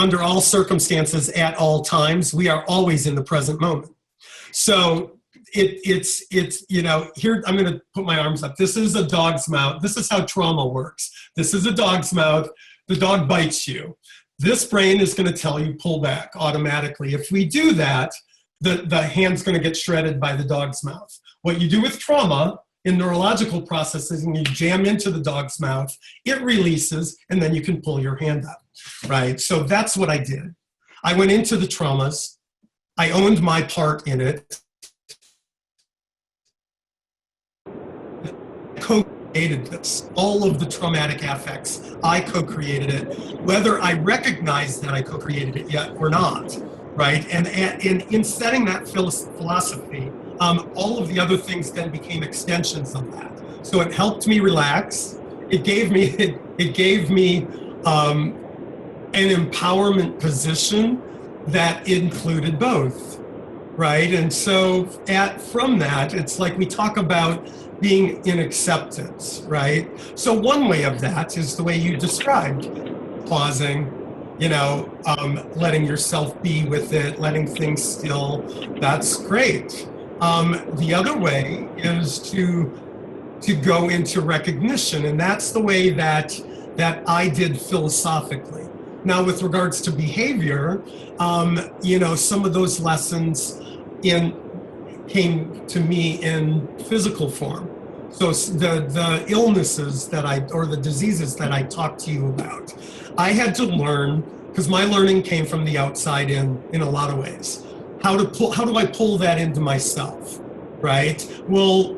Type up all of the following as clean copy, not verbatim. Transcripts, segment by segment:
under all circumstances, at all times, we are always in the present moment. So it's you know, here, I'm going to put my arms up. This is a dog's mouth. This is how trauma works. This is a dog's mouth. The dog bites you. This brain is going to tell you pull back automatically. If we do that, the hand's going to get shredded by the dog's mouth. What you do with trauma in neurological processes, and you jam into the dog's mouth, it releases, and then you can pull your hand up, right? So that's what I did. I went into the traumas. I owned my part in it. Co-created this. All of the traumatic affects, I co-created it, whether I recognize that I co-created it yet or not, right? And in setting that philosophy, all of the other things then became extensions of that. So it helped me relax. It gave me an empowerment position that included both, right? And so from that, it's like we talk about being in acceptance, right? So one way of that is the way you described, pausing, you know, letting yourself be with it, letting things still. That's great. The other way is to go into recognition, and that's the way that I did philosophically. Now, with regards to behavior, you know, some of those lessons came to me in physical form. So the illnesses or the diseases that I talked to you about, I had to learn, because my learning came from the outside in a lot of ways. How do I pull that into myself, right? Well,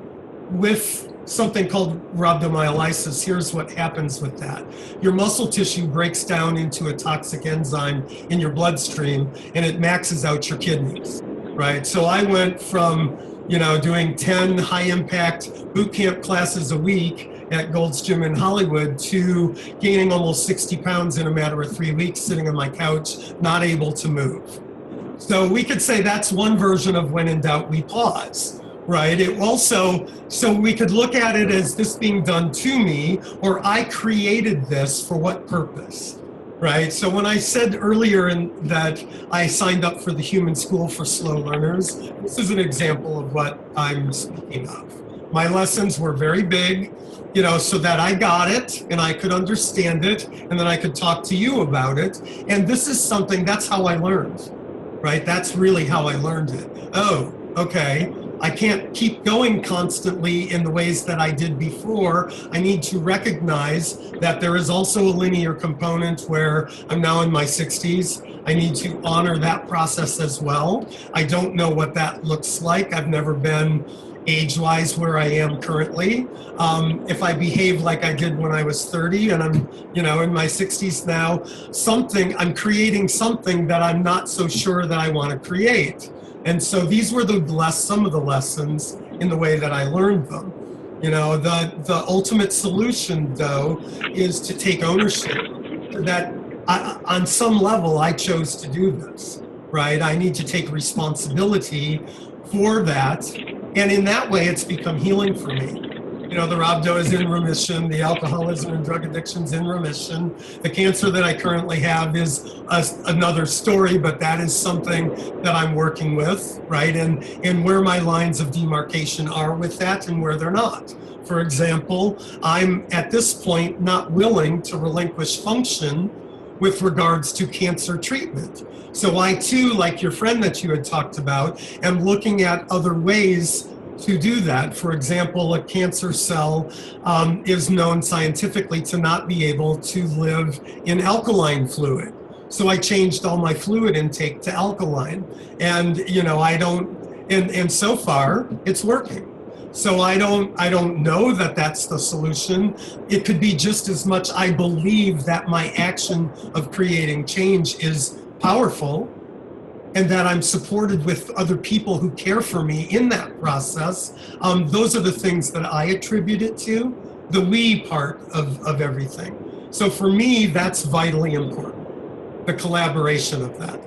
with something called rhabdomyolysis, here's what happens with that. Your muscle tissue breaks down into a toxic enzyme in your bloodstream, and it maxes out your kidneys, right? So I went from, you know, doing 10 high-impact boot camp classes a week at Gold's Gym in Hollywood to gaining almost 60 pounds in a matter of 3 weeks, sitting on my couch, not able to move. So we could say that's one version of when in doubt, we pause, right? It also, so we could look at it as this being done to me, or I created this for what purpose, right? So when I said earlier that I signed up for the Human School for Slow Learners, this is an example of what I'm speaking of. My lessons were very big, you know, so that I got it and I could understand it, and then I could talk to you about it. And this is something, that's how I learned, right? That's really how I learned it. Oh, okay. I can't keep going constantly in the ways that I did before. I need to recognize that there is also a linear component where I'm now in my 60s. I need to honor that process as well. I don't know what that looks like. I've never been age-wise where I am currently. If I behave like I did when I was 30 and I'm, you know, in my 60s now, I'm creating something that I'm not so sure that I want to create. And so these were some of the lessons in the way that I learned them. You know, the ultimate solution, though, is to take ownership that on some level I chose to do this, right? I need to take responsibility for that. And in that way, it's become healing for me. You know, the rhabdo is in remission, the alcoholism and drug addiction's in remission. The cancer that I currently have is another story, but that is something that I'm working with, right? And where my lines of demarcation are with that and where they're not. For example, I'm at this point not willing to relinquish function with regards to cancer treatment. So I too, like your friend that you had talked about, am looking at other ways to do that. For example, a cancer cell is known scientifically to not be able to live in alkaline fluid. So I changed all my fluid intake to alkaline. And, you know, and so far it's working. So I don't know that that's the solution. It could be just as much I believe that my action of creating change is powerful, and that I'm supported with other people who care for me in that process. Those are the things that I attribute it to, the we part of everything. So for me, that's vitally important, the collaboration of that.